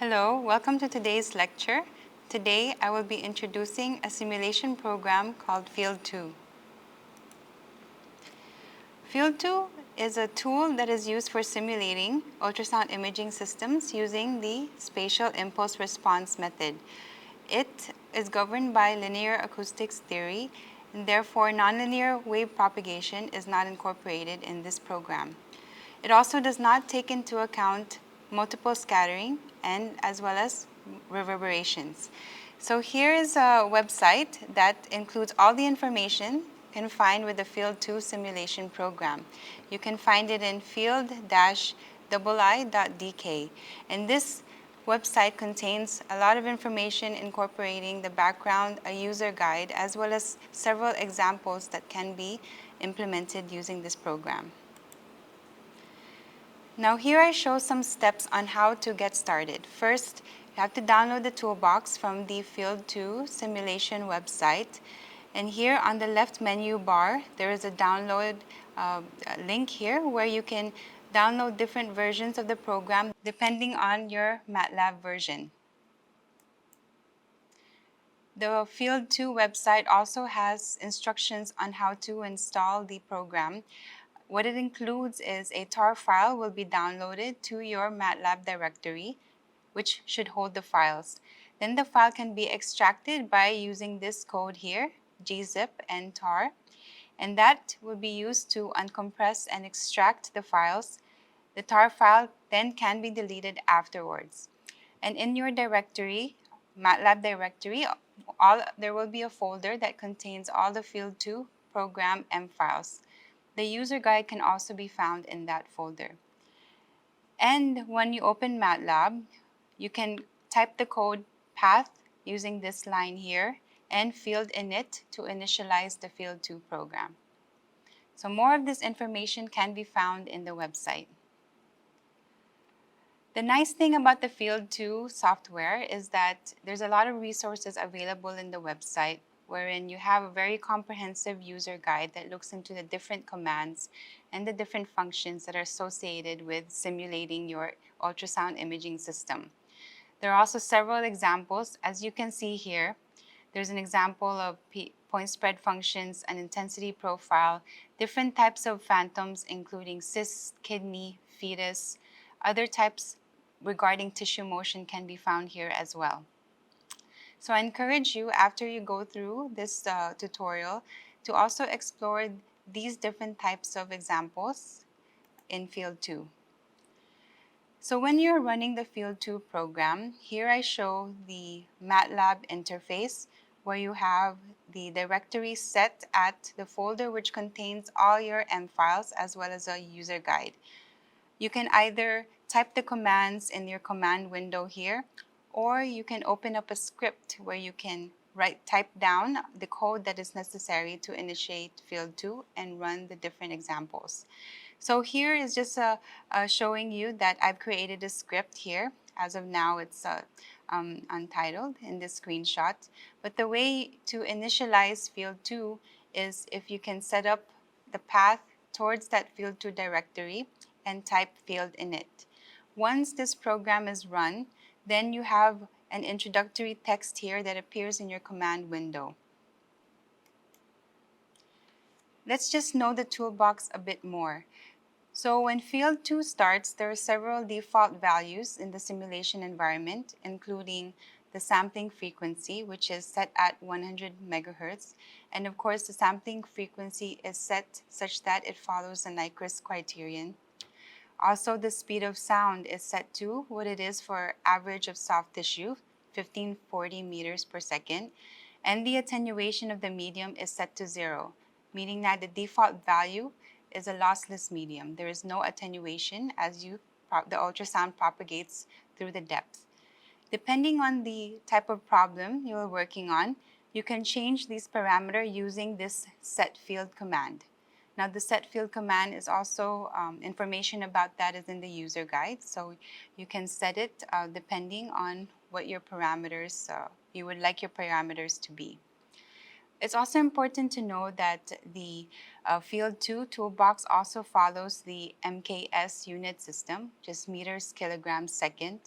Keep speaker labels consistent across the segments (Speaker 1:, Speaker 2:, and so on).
Speaker 1: Hello, welcome to today's lecture. Today I will be introducing a simulation program called Field 2. Field 2 is a tool that is used for simulating ultrasound imaging systems using the spatial impulse response method. It is governed by linear acoustics theory, and therefore nonlinear wave propagation is not incorporated in this program. It also does not take into account multiple scattering and as well as reverberations. So here is a website that includes all the information you can find with the Field 2 simulation program. You can find it in field-ii.dk. And this website contains a lot of information incorporating the background, a user guide, as well as several examples that can be implemented using this program. Now here I show some steps on how to get started. First, you have to download the toolbox from the Field 2 simulation website. And here on the left menu bar, there is a download link here where you can download different versions of the program depending on your MATLAB version. The Field 2 website also has instructions on how to install the program. What it includes is a tar file will be downloaded to your MATLAB directory, which should hold the files. Then the file can be extracted by using this code here, gzip and tar, and that will be used to uncompress and extract the files. The tar file then can be deleted afterwards. And in your directory, MATLAB directory, there will be a folder that contains all the Field 2 program M files. The user guide can also be found in that folder. And when you open MATLAB, you can type the code path using this line here and field init to initialize the Field 2 program. So more of this information can be found in the website. The nice thing about the Field 2 software is that there's a lot of resources available in the website wherein you have a very comprehensive user guide that looks into the different commands and the different functions that are associated with simulating your ultrasound imaging system. There are also several examples. As you can see here, there's an example of point spread functions, an intensity profile, different types of phantoms including cyst, kidney, fetus. Other types regarding tissue motion can be found here as well. So I encourage you, after you go through this tutorial, to also explore these different types of examples in Field 2. So when you're running the Field 2 program, here I show the MATLAB interface where you have the directory set at the folder which contains all your M files as well as a user guide. You can either type the commands in your command window here, or you can open up a script where you can type down the code that is necessary to initiate Field 2 and run the different examples. So here is just showing you that I've created a script here. As of now, it's untitled in this screenshot. But the way to initialize Field 2 is if you can set up the path towards that Field 2 directory and type field init. Once this program is run, then you have an introductory text here that appears in your command window. Let's just know the toolbox a bit more. So when Field 2 starts, there are several default values in the simulation environment, including the sampling frequency, which is set at 100 megahertz. And of course, the sampling frequency is set such that it follows the Nyquist criterion. Also, the speed of sound is set to what it is for average of soft tissue, 1540 meters per second. And the attenuation of the medium is set to 0, meaning that the default value is a lossless medium. There is no attenuation as the ultrasound propagates through the depth. Depending on the type of problem you are working on, you can change these parameters using this set field command. Now the set field command is also, information about that is in the user guide, so you can set it depending on what your parameters, you would like your parameters to be. It's also important to know that the Field 2 toolbox also follows the MKS unit system, just meters, kilograms, second.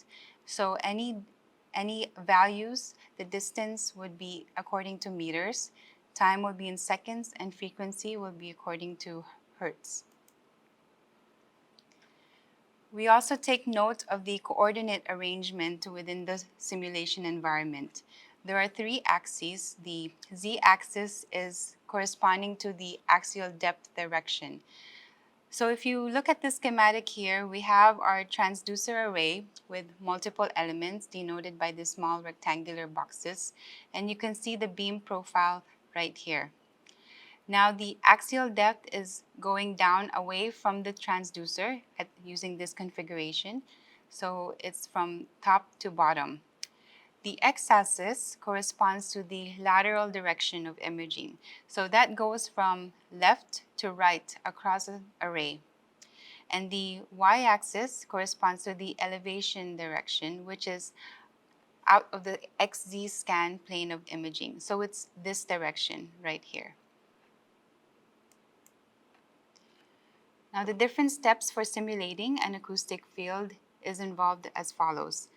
Speaker 1: So any values, the distance would be according to meters, time would be in seconds, and frequency will be according to hertz. We also take note of the coordinate arrangement within the simulation environment. There are three axes. The z-axis is corresponding to the axial depth direction. So if you look at the schematic here, we have our transducer array with multiple elements denoted by the small rectangular boxes, and you can see the beam profile right here. Now the axial depth is going down away from the transducer using this configuration. So it's from top to bottom. The x-axis corresponds to the lateral direction of imaging. So that goes from left to right across an array. And the y-axis corresponds to the elevation direction, which is out of the XZ scan plane of imaging. So it's this direction right here. Now the different steps for simulating an acoustic field is involved as follows.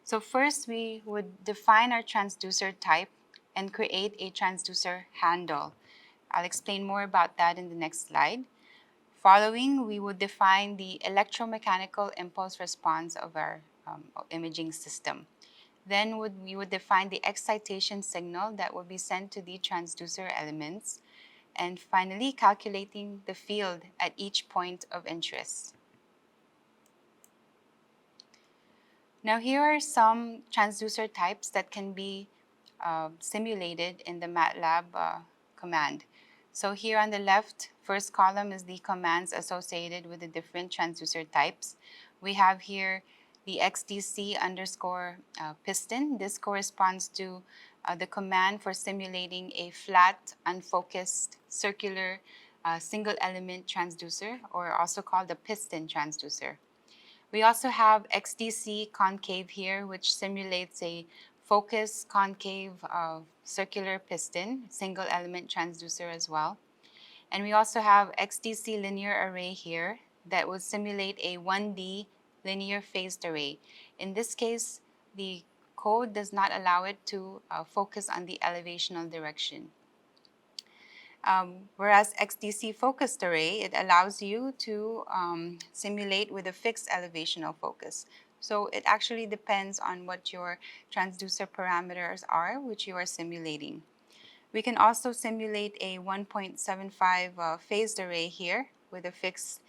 Speaker 1: So first we would define our transducer type and create a transducer handle. I'll explain more about that in the next slide. Following, we would define the electromechanical impulse response of our imaging system. Then we would define the excitation signal that will be sent to the transducer elements. And finally, calculating the field at each point of interest. Now here are some transducer types that can be simulated in the MATLAB command. So here on the left, first column is the commands associated with the different transducer types. We have here the XDC underscore piston. This corresponds to the command for simulating a flat, unfocused, circular, single element transducer, or also called the piston transducer. We also have XDC concave here, which simulates a focused concave circular piston, single element transducer as well. And we also have XDC linear array here that will simulate a 1D linear phased array. In this case, the code does not allow it to focus on the elevational direction. Whereas XDC focused array, it allows you to simulate with a fixed elevational focus. So it actually depends on what your transducer parameters are, which you are simulating. We can also simulate a 1.75 phased array here with a fixed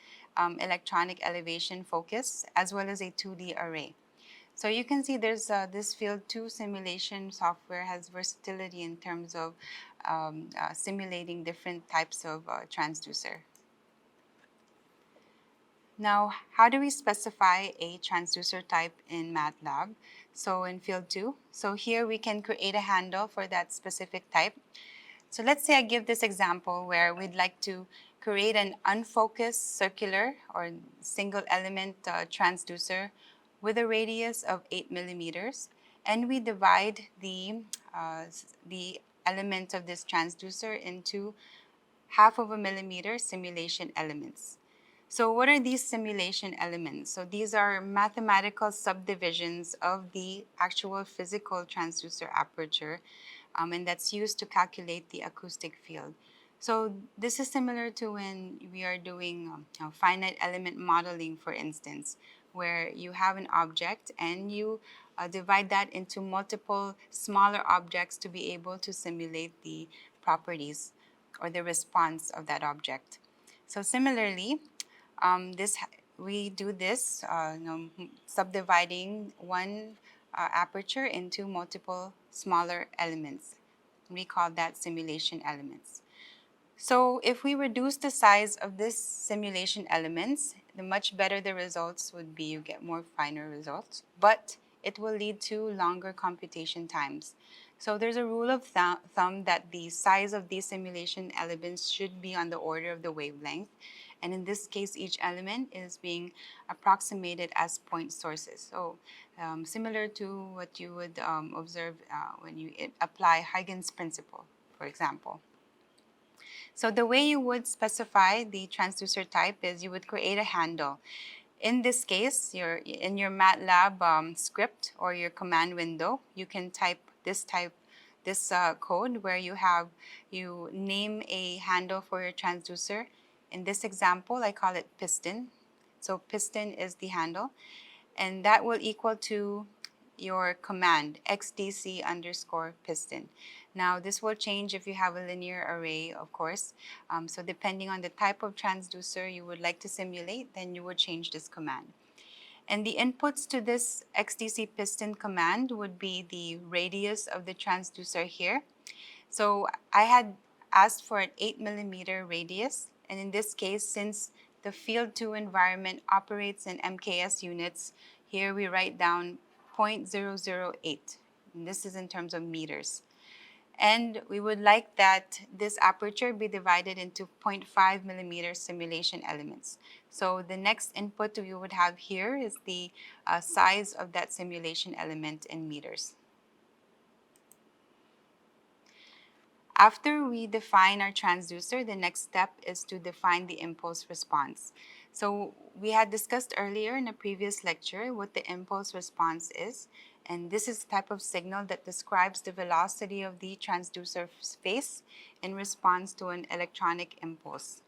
Speaker 1: electronic elevation focus, as well as a 2D array. So you can see there's this Field 2 simulation software has versatility in terms of simulating different types of transducer. Now, how do we specify a transducer type in MATLAB? So in Field 2, so here we can create a handle for that specific type. So let's say I give this example where we'd like to create an unfocused circular or single element transducer with a radius of 8 millimeters, and we divide the element of this transducer into 1/2 millimeter simulation elements. So what are these simulation elements? So these are mathematical subdivisions of the actual physical transducer aperture, and that's used to calculate the acoustic field. So this is similar to when we are doing finite element modeling, for instance, where you have an object and you divide that into multiple smaller objects to be able to simulate the properties or the response of that object. So similarly, we do this, subdividing one aperture into multiple smaller elements. We call that simulation elements. So if we reduce the size of this simulation elements, the much better the results would be. You get more finer results, but it will lead to longer computation times. So there's a rule of thumb that the size of these simulation elements should be on the order of the wavelength. And in this case, each element is being approximated as point sources. So similar to what you would observe when you apply Huygens principle, for example. So the way you would specify the transducer type is you would create a handle. In this case, in your MATLAB script or your command window, you can type this code where you name a handle for your transducer. In this example, I call it piston. So piston is the handle, and that will equal to your command xdc underscore piston. Now this will change if you have a linear array, of course. So depending on the type of transducer you would like to simulate, then you would change this command. And the inputs to this xdc piston command would be the radius of the transducer here. So I had asked for an 8 mm radius, and in this case, since the field 2 environment operates in MKS units, here we write down 0.008, and this is in terms of meters. And we would like that this aperture be divided into 0.5 mm simulation elements. So the next input we would have here is the size of that simulation element in meters. After we define our transducer, the next step is to define the impulse response. So we had discussed earlier in a previous lecture what the impulse response is, and this is the type of signal that describes the velocity of the transducer phase in response to an electronic impulse.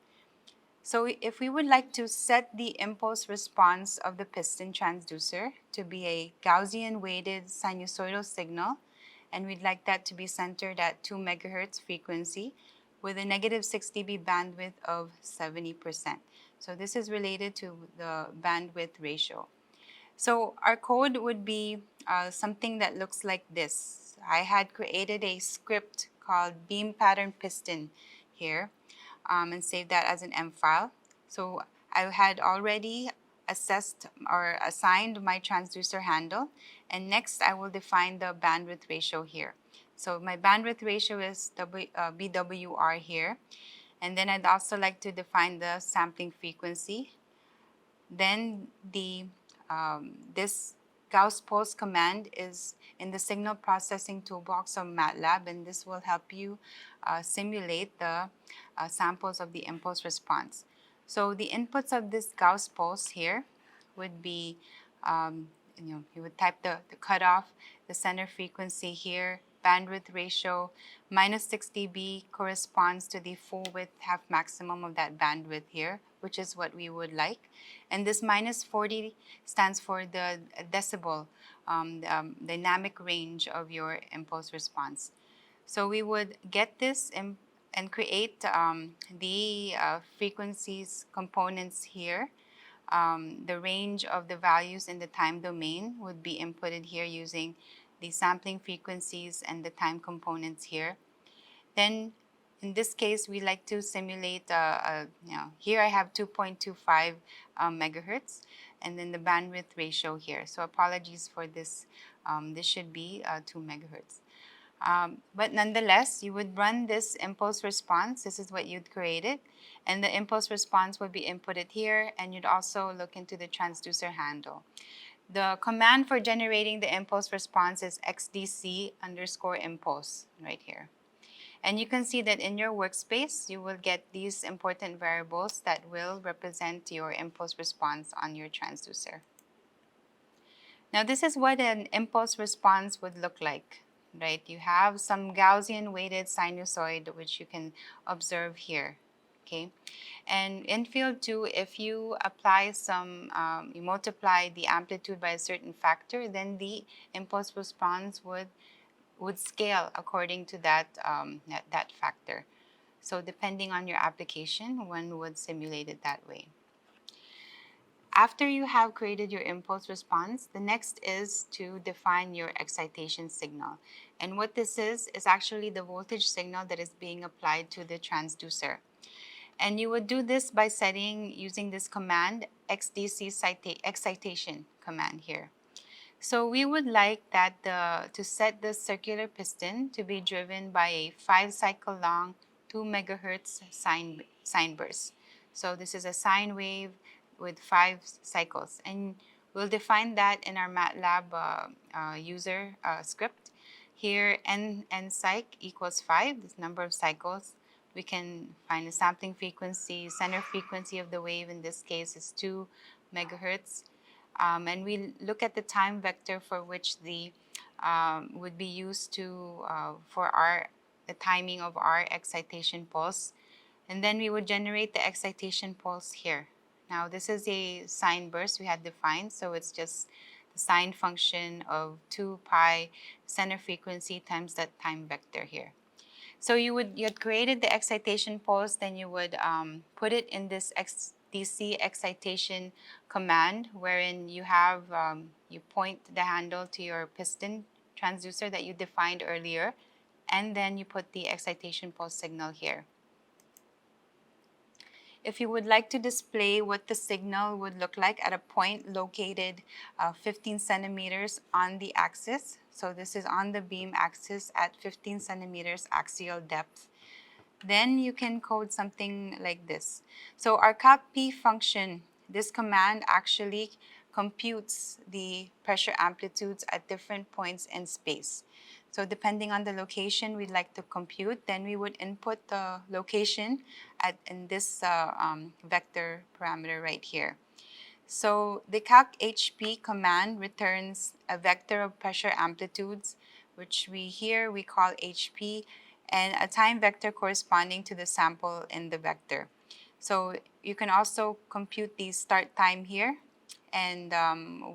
Speaker 1: So if we would like to set the impulse response of the piston transducer to be a Gaussian weighted sinusoidal signal, and we'd like that to be centered at 2 MHz frequency with a negative 6 dB bandwidth of 70%. So this is related to the bandwidth ratio. So our code would be something that looks like this. I had created a script called beam pattern piston here and saved that as an M file. So I had already assessed or assigned my transducer handle, and next I will define the bandwidth ratio here. So my bandwidth ratio is BWR here, and then I'd also like to define the sampling frequency. Then this Gauss pulse command is in the signal processing toolbox of MATLAB, and this will help you simulate the samples of the impulse response. So the inputs of this Gauss pulse here would be, you would type the cutoff, the center frequency here, bandwidth ratio, minus 6 dB corresponds to the full width half maximum of that bandwidth here, which is what we would like. And this minus 40 stands for the decibel, dynamic range of your impulse response. So we would get this and create the frequencies components here. The range of the values in the time domain would be inputted here using the sampling frequencies and the time components here. Then in this case, we like to simulate, here I have 2.25 megahertz, and then the bandwidth ratio here. So apologies for this, this should be 2 megahertz. But nonetheless, you would run this impulse response. This is what you'd created. And the impulse response would be inputted here, and you'd also look into the transducer handle. The command for generating the impulse response is xdc underscore impulse right here. And you can see that in your workspace, you will get these important variables that will represent your impulse response on your transducer. Now this is what an impulse response would look like, right? You have some Gaussian weighted sinusoid, which you can observe here, okay? And in field 2, if you apply some, you multiply the amplitude by a certain factor, then the impulse response would scale according to that, that factor. So depending on your application, one would simulate it that way. After you have created your impulse response, the next is to define your excitation signal. And what this is actually the voltage signal that is being applied to the transducer. And you would do this by using this command, xdc excitation command here. So we would like that to set the circular piston to be driven by a 5-cycle long 2 megahertz sine burst. So this is a sine wave with 5 cycles, and we'll define that in our MATLAB user script. Here n psych equals 5, this number of cycles. We can find the sampling frequency, center frequency of the wave in this case is 2 megahertz. And we look at the time vector for which the would be used to for the timing of our excitation pulse. And then we would generate the excitation pulse here. Now this is a sine burst we had defined, so it's just the sine function of 2 pi center frequency times that time vector here. So you had created the excitation pulse, then you would put it in this DC excitation command, wherein you have you point the handle to your piston transducer that you defined earlier, and then you put the excitation pulse signal here. If you would like to display what the signal would look like at a point located 15 centimeters on the axis, so this is on the beam axis at 15 centimeters axial depth, then you can code something like this. So our calc_p function, this command actually computes the pressure amplitudes at different points in space. So depending on the location we'd like to compute, then we would input the location in this vector parameter right here. So the calc_hp command returns a vector of pressure amplitudes, which we call hp, and a time vector corresponding to the sample in the vector. So you can also compute the start time here, and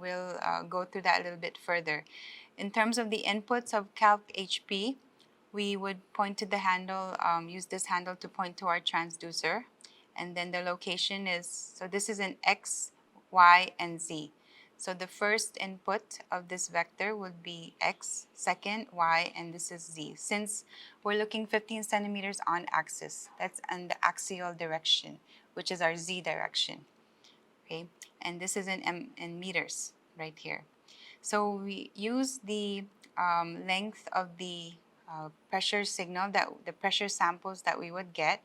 Speaker 1: we'll go through that a little bit further. In terms of the inputs of calc_hp, we would point to the handle, use this handle to point to our transducer, and then the location is, so this is an x, y, and z. So the first input of this vector would be x, second y, and this is z. Since we're looking 15 centimeters on axis, that's in the axial direction, which is our z direction, okay? And this is in meters right here. So we use the length of the pressure signal, the pressure samples that we would get,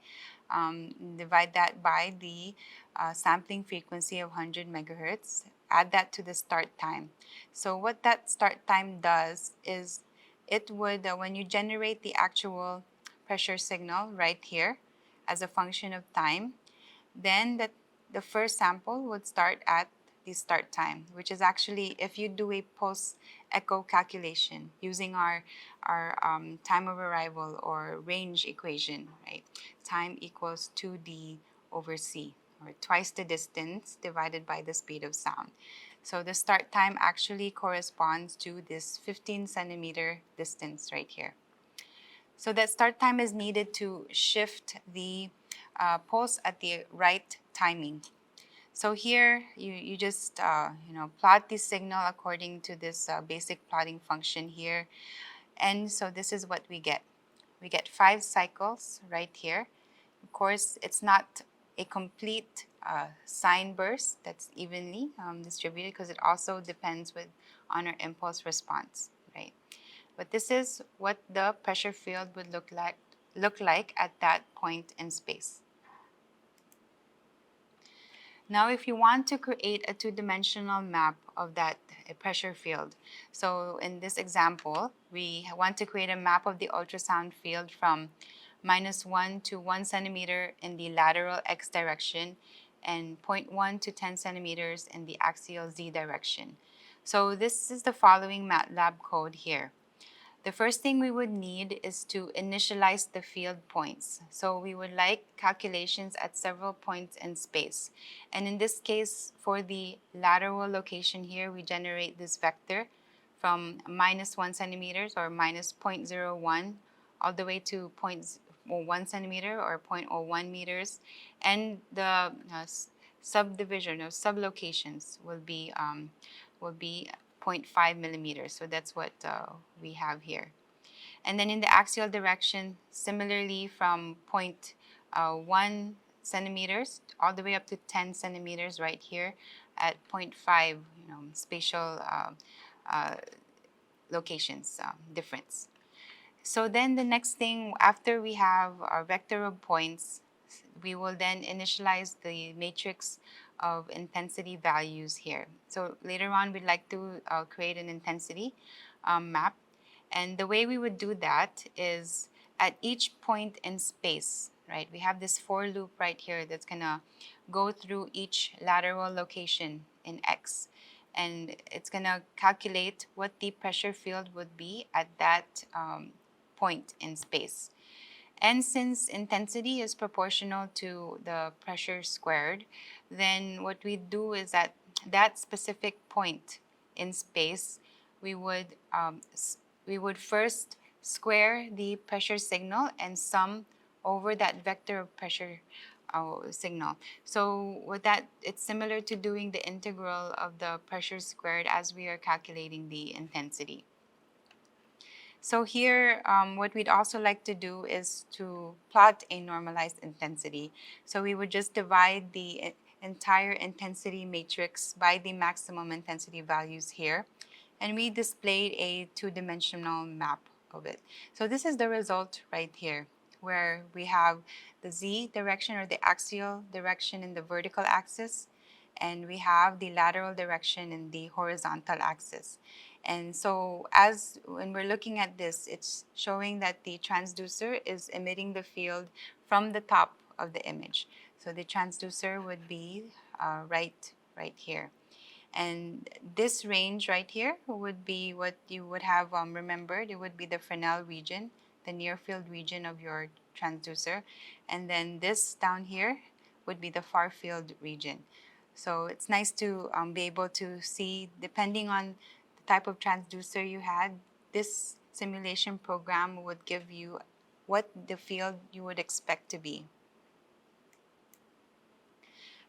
Speaker 1: divide that by the sampling frequency of 100 megahertz, add that to the start time. So what that start time does is it would, when you generate the actual pressure signal right here as a function of time, then the first sample would start at the start time, which is actually, if you do a pulse echo calculation using our time of arrival or range equation, right? Time equals 2d over c, or twice the distance divided by the speed of sound. So the start time actually corresponds to this 15 centimeter distance right here. So that start time is needed to shift the pulse at the right timing. So here you just plot the signal according to this basic plotting function here, and so this is what we get. We get 5 cycles right here. Of course, it's not a complete sine burst that's evenly distributed, because it also depends on our impulse response, right? But this is what the pressure field would look like at that point in space. Now, if you want to create a two-dimensional map of that pressure field, so in this example, we want to create a map of the ultrasound field from -1 to 1 centimeter in the lateral x direction and 0.1 to 10 centimeters in the axial z direction. So this is the following MATLAB code here. The first thing we would need is to initialize the field points. So we would like calculations at several points in space. And in this case, for the lateral location here, we generate this vector from -1 centimeters or -0.01 all the way to 0.1 centimeter or 0.01 meters. And the subdivision or sublocations will be 0.5 millimeters. So that's what we have here. And then in the axial direction, similarly from 0.1 centimeters all the way up to 10 centimeters right here at 0.5 spatial locations difference. So then the next thing, after we have our vector of points, we will then initialize the matrix of intensity values here. So later on, we'd like to create an intensity map. And the way we would do that is at each point in space, right? We have this for loop right here that's gonna go through each lateral location in X. And it's going to calculate what the pressure field would be at that point in space. And since intensity is proportional to the pressure squared, then what we do is that that specific point in space, we would, we would first square the pressure signal and sum over that vector of pressure signal. So with that, it's similar to doing the integral of the pressure squared as we are calculating the intensity. So here, what we'd also like to do is to plot a normalized intensity. So we would just divide the entire intensity matrix by the maximum intensity values here, and we displayed a two-dimensional map of it. So this is the result right here, where we have the z direction or the axial direction in the vertical axis, and we have the lateral direction in the horizontal axis. And so as when we're looking at this, it's showing that the transducer is emitting the field from the top of the image. So the transducer would be right here. And this range right here would be what you would have remembered. It would be the Fresnel region, the near field region of your transducer. And then this down here would be the far field region. So it's nice to be able to see, depending on the type of transducer you had, this simulation program would give you what the field you would expect to be.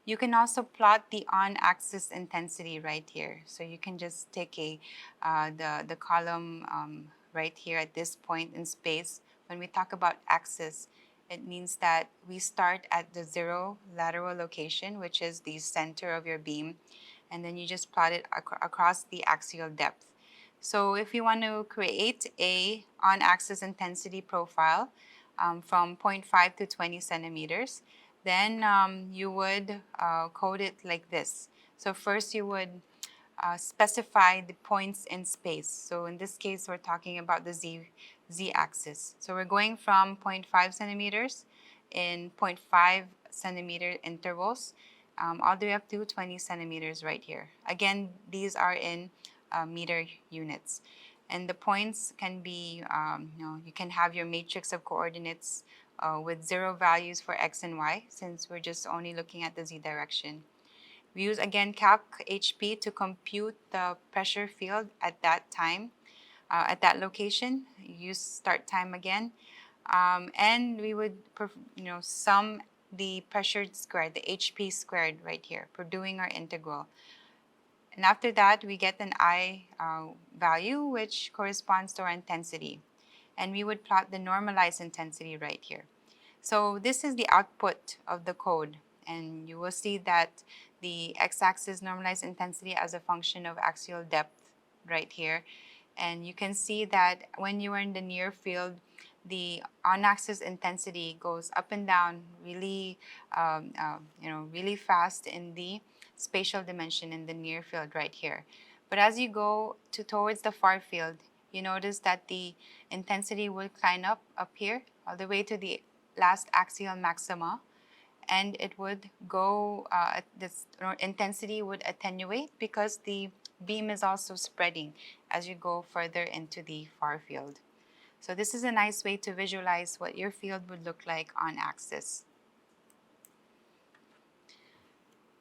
Speaker 1: You can also plot the on-axis intensity right here. So you can just take the column right here at this point in space. When we talk about axis, it means that we start at the zero lateral location, which is the center of your beam, and then you just plot it across the axial depth. So if you want to create a on-axis intensity profile from 0.5 to 20 centimeters, then you would code it like this. So first you would specify the points in space. So in this case, we're talking about the z-axis. So we're going from 0.5 centimeters in 0.5 centimeter intervals all the way up to 20 centimeters right here. Again, these are in meter units. And the points can be, you can have your matrix of coordinates with zero values for x and y, since we're just only looking at the z direction. We use again calc HP to compute the pressure field at that time, at that location. Use start time again, and we would sum the pressure squared, the HP squared right here for doing our integral. And after that, we get an I value, which corresponds to our intensity. And we would plot the normalized intensity right here. So this is the output of the code. And you will see that the x-axis normalized intensity as a function of axial depth right here. And you can see that when you are in the near field, the on-axis intensity goes up and down really, really fast in the spatial dimension in the near field right here. But as you go towards the far field, you notice that the intensity will climb up here all the way to the last axial maxima, and it would go, this intensity would attenuate because the beam is also spreading as you go further into the far field. So this is a nice way to visualize what your field would look like on axis.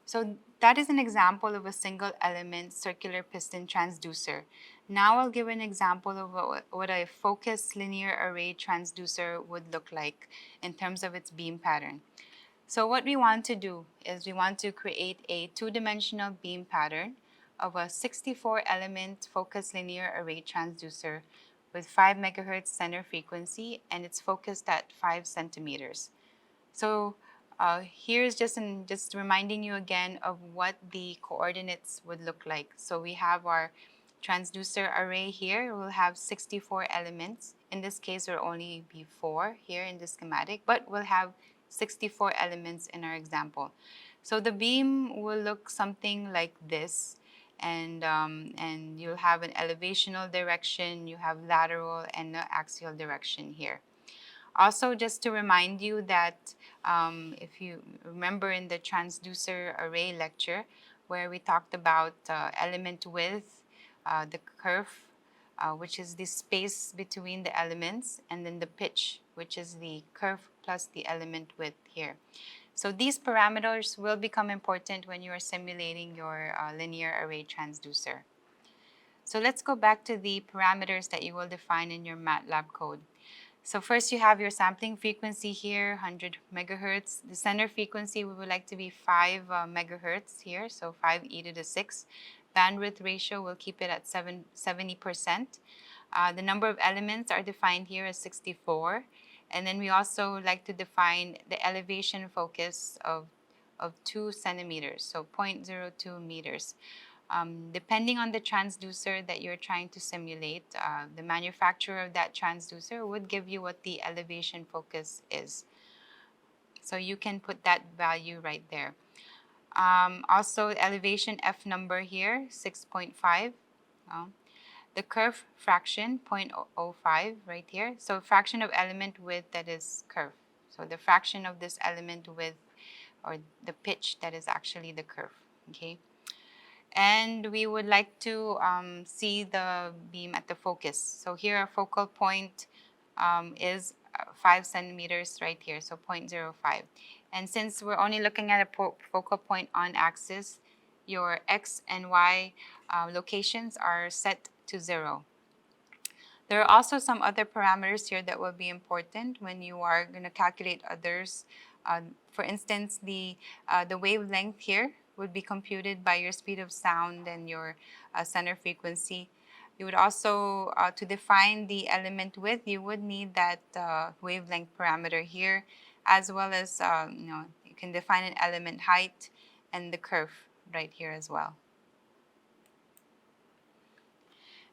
Speaker 1: So that is an example of a single element circular piston transducer. Now I'll give an example of what a focused linear array transducer would look like in terms of its beam pattern. So what we want to do is we want to create a two-dimensional beam pattern of a 64-element focused linear array transducer with 5 megahertz center frequency, and it's focused at 5 centimeters. So here's just reminding you again of what the coordinates would look like. So we have our transducer array here. We'll have 64 elements. In this case, there will only be 4 here in the schematic, but we'll have 64 elements in our example. So the beam will look something like this, and you'll have an elevational direction, you have lateral and axial direction here. Also, just to remind you that if you remember in the transducer array lecture where we talked about element width, the curve, which is the space between the elements, and then the pitch, which is the curve plus the element width here. So these parameters will become important when you are simulating your linear array transducer. So let's go back to the parameters that you will define in your MATLAB code. So first you have your sampling frequency here, 100 megahertz. The center frequency we would like to be 5 megahertz here, so 5e to the 6. Bandwidth ratio, we'll keep it at 70%. The number of elements are defined here as 64. And then we also like to define the elevation focus of 2 centimeters, so 0.02 meters. Depending on the transducer that you're trying to simulate, the manufacturer of that transducer would give you what the elevation focus is. So you can put that value right there. Also, elevation F number here, 6.5. The curve fraction, 0.05 right here. So fraction of element width, that is curve. So the fraction of this element width, or the pitch, that is actually the curve, okay? And we would like to see the beam at the focus. So here our focal point is 5 centimeters right here, so 0.05. And since we're only looking at a focal point on axis, your x and y locations are set to 0. There are also some other parameters here that will be important when you are going to calculate others. For instance, the wavelength here would be computed by your speed of sound and your center frequency. You would also, to define the element width, you would need that wavelength parameter here, as well as, you can define an element height and the curve right here as well.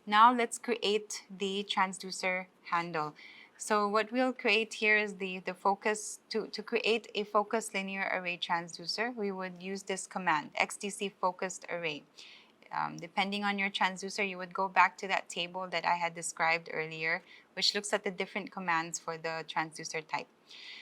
Speaker 1: Now let's create the transducer handle. So what we'll create here is the focus. To create a focused linear array transducer, we would use this command, XTC focused array. Depending on your transducer, you would go back to that table that I had described earlier, which looks at the different commands for the transducer type.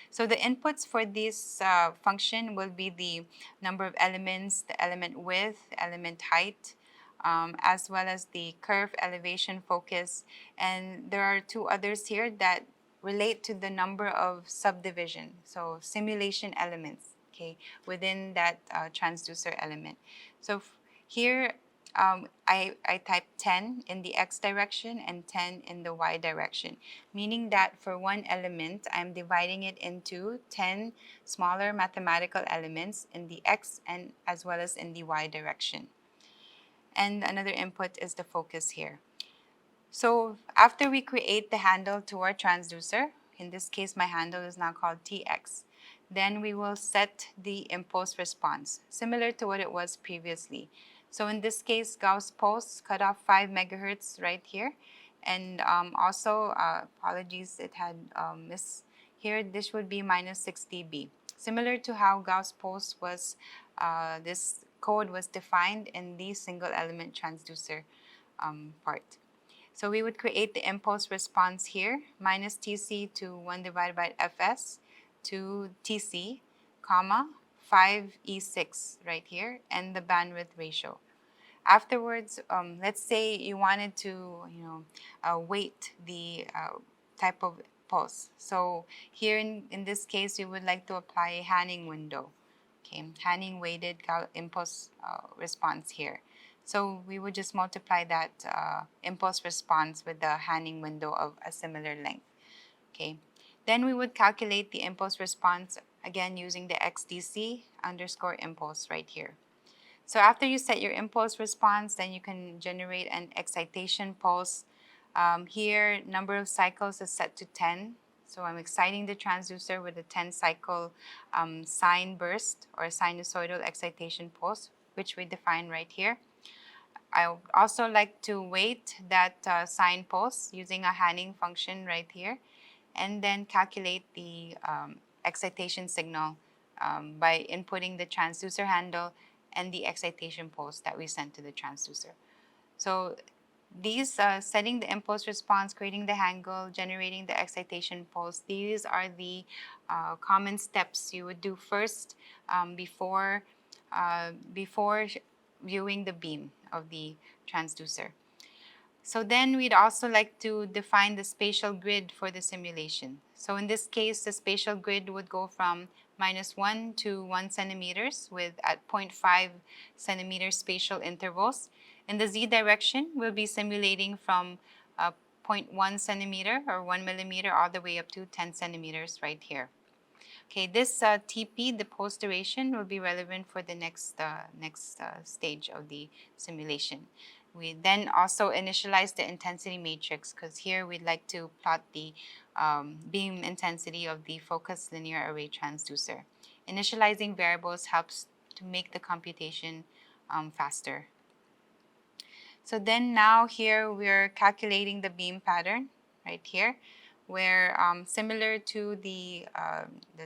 Speaker 1: So the inputs for this function will be the number of elements, the element width, element height, as well as the curve, elevation, focus. And there are 2 others here that relate to the number of subdivision, so simulation elements, okay, within that transducer element. So here I type 10 in the x direction and 10 in the y direction, meaning that for one element, I'm dividing it into 10 smaller mathematical elements in the x and as well as in the y direction. And another input is the focus here. So after we create the handle to our transducer, in this case my handle is now called TX, then we will set the impulse response, similar to what it was previously. So in this case, Gauss pulse cut off 5 megahertz right here. And also, apologies, it had missed here, this would be minus 6 dB. Similar to how Gauss pulse was, this code was defined in the single element transducer part. So we would create the impulse response here, minus TC to 1 divided by Fs to TC, comma, 5E6 right here, and the bandwidth ratio. Afterwards, let's say you wanted to, weight the type of pulse. So here in this case, you would like to apply a Hanning window, okay, Hanning weighted impulse response here. So we would just multiply that impulse response with the Hanning window of a similar length, okay. Then we would calculate the impulse response, again using the XDC underscore impulse right here. So after you set your impulse response, then you can generate an excitation pulse. Here, number of cycles is set to 10. So I'm exciting the transducer with a 10 cycle sine burst or sinusoidal excitation pulse, which we define right here. I would also like to weight that sine pulse using a Hanning function right here, and then calculate the excitation signal by inputting the transducer handle and the excitation pulse that we sent to the transducer. So these setting the impulse response, creating the angle, generating the excitation pulse, these are the common steps you would do first before viewing the beam of the transducer. So then we'd also like to define the spatial grid for the simulation. So in this case, the spatial grid would go from -1 to 1 centimeters with at 0.5 centimeter spatial intervals. In the z direction, we'll be simulating from 0.1 centimeter or 1 millimeter all the way up to 10 centimeters right here. Okay, this TP, the pulse duration, will be relevant for the next stage of the simulation. We then also initialize the intensity matrix because here we'd like to plot the beam intensity of the focused linear array transducer. Initializing variables helps to make the computation faster. So then now here we're calculating the beam pattern right here, where similar to the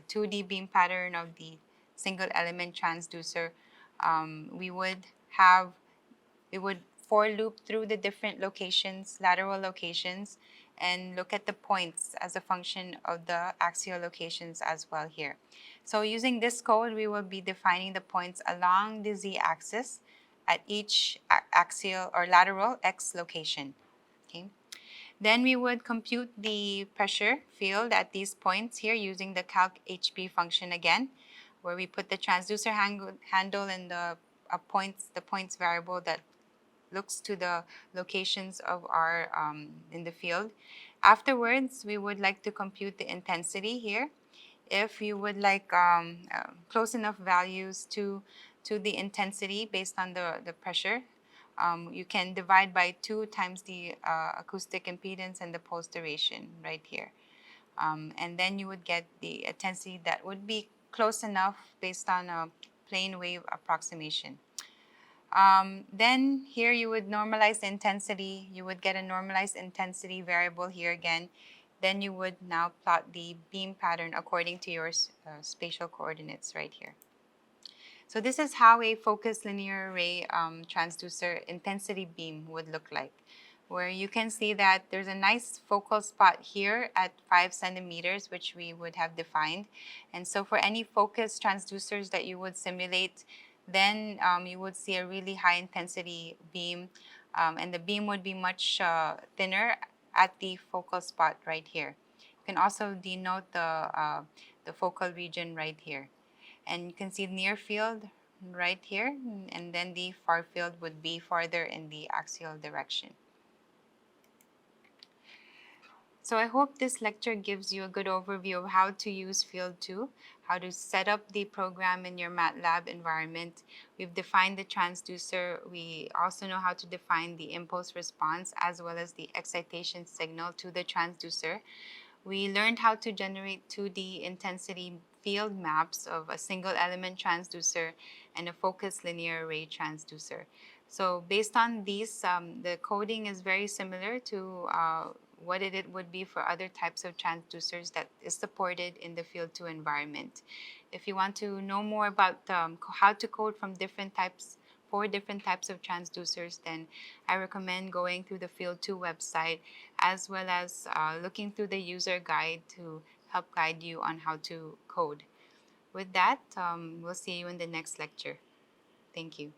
Speaker 1: 2D beam pattern of the single element transducer, we would for loop through the different locations, lateral locations, and look at the points as a function of the axial locations as well here. So using this code, we will be defining the points along the z-axis at each axial or lateral x location. Okay. Then we would compute the pressure field at these points here using the calc HP function again, where we put the transducer handle and the points variable that looks to the locations of our in the field. Afterwards, we would like to compute the intensity here. If you would like close enough values to the intensity based on the pressure, you can divide by 2 times the acoustic impedance and the pulse duration right here. And then you would get the intensity that would be close enough based on a plane wave approximation. Then here you would normalize the intensity. You would get a normalized intensity variable here again. Then you would now plot the beam pattern according to your spatial coordinates right here. So this is how a focused linear array transducer intensity beam would look like, where you can see that there's a nice focal spot here at 5 centimeters, which we would have defined. And so for any focused transducers that you would simulate, then you would see a really high intensity beam, and the beam would be much thinner at the focal spot right here. You can also denote the focal region right here. And you can see near field right here, and then the far field would be farther in the axial direction. So I hope this lecture gives you a good overview of how to use Field 2, how to set up the program in your MATLAB environment. We've defined the transducer. We also know how to define the impulse response as well as the excitation signal to the transducer. We learned how to generate 2D intensity field maps of a single element transducer and a focused linear array transducer. So based on these, the coding is very similar to what it would be for other types of transducers that is supported in the Field 2 environment. If you want to know more about how to code from four different types of transducers, then I recommend going through the Field 2 website as well as looking through the user guide to help guide you on how to code. With that, we'll see you in the next lecture. Thank you.